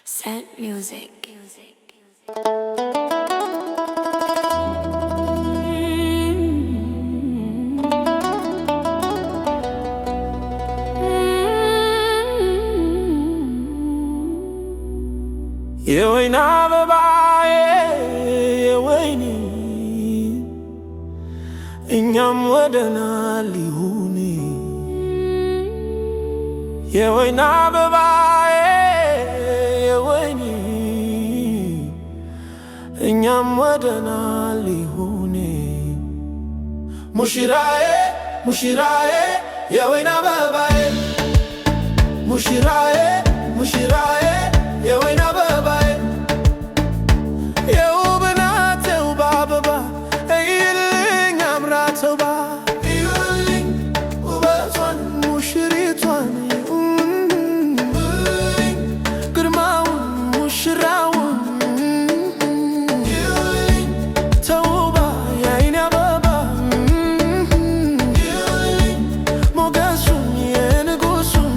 Sad music. የወይን አበባዬ የወይኔ እኛም ወደናል ይሁን የወይን አበባዬ የወይኔ እኛም ወደናል ይሁን ሙሽራዬ ሙሽራዬ የወይን አበባዬ ሙሽራዬ ሙሽራዬ የወይን አበባዬ የውብ ናት የውብ አበባ እይልኝ አምራ ተውባ እዩልኝ ውበቷን ሙሽሪቷን ግርማውን ሙሽራውን እዩልኝ ተውባ የዓይኔ አበባ እዩልኝ ሞገሱን የንጉሱን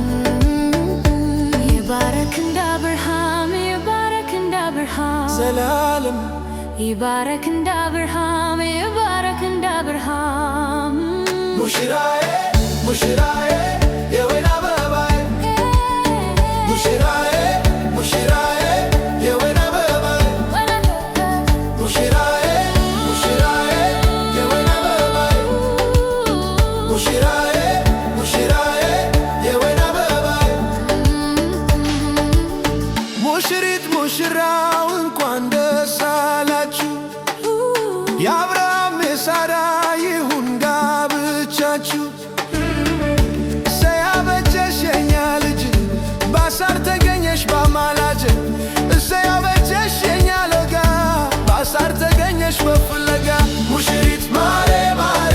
ይባረክ እንደ አብርሃም ይባረክ እንደ አብርሃም ዘላለም ይባረክ እንደ አብርሃም ይባረክ እንደ አብርሃም ሙሽራዬ ሙሽራዬ የወይን አበባዬ ሙሽራዬ ሙሽራዬ የወይን አበባዬ ሙሽራዬ ሙሽራዬ የወይን አበባዬ ሙሽራዬ ሙሽራዬ የወይን አበባዬ ሙሽሪት ሙሽራው እንኳን ደስ አላችሁ የአብርሃም የሳራ ይሁን ጋብቻችሁ እሰያበጀሽ የኛ ልጅ ባሳር ተገኘሽ ባማላጅ እሰያበጀሽ የኛ ለጋ ባሳር ተገኘሽ በፍለጋ ሙሽሪት ማሬ ማሬ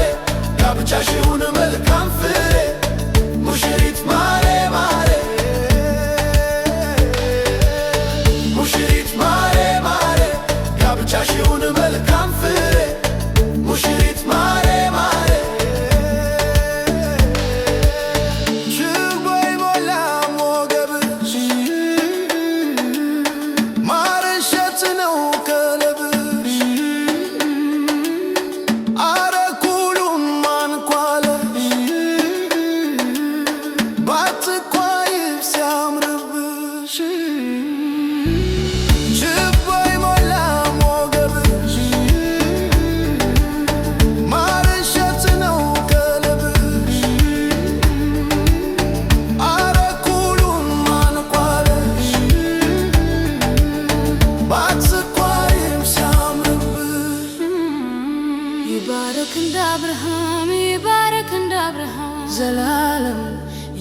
ጋብቻሽ ይሁን መልካም ፍሬ ሙሽሪት ማሬ ማሬ ሙሽሪት ማሬ ማሬ ጋብቻሽ ይሁን መልካም ፍሬ ሙሽሪት ማሬ ማሬ ችቦይ ሞላ ሞገብሽ ማር እሸት ነው ከለብሽ አረ ኩሉም ማንኳለሽ ባትኳይብ ሲያምርብሽ ችቦይ ሞላ ሞገብሽ ማር እሸት ነው ከለብሽ አረ ኩሉም ማንኳለሽ ባትኳይብ ሲያምርብሽ ይባረክ እንደ አብርሃም ይባረክ እንደ አብርሃም ዘላለም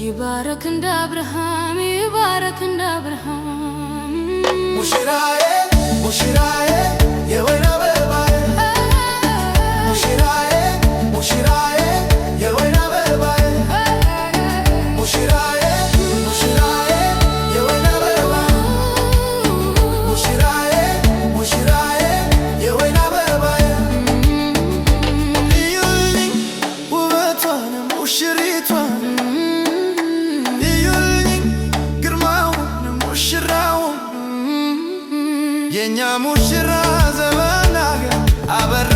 ይባረክ እንደ አብርሃም ይባረክ እንደ አብርሃም ሙሽራዬ ሙሽራዬ የወይን አበባዬ ሙሽራዬ ሙሽራዬ የወይን አበባዬ ሙሽራዬ ሙሽራዬ የወይን አበባዬ ሙሽራዬ ሙሽራዬ የወይን አበባዬ እዩልኝ ውበቷን ሙሽሪቷን እዩልኝ ግርማውን ሙሽራውን የኛ ሙሽራ ዘመን አገር አበራ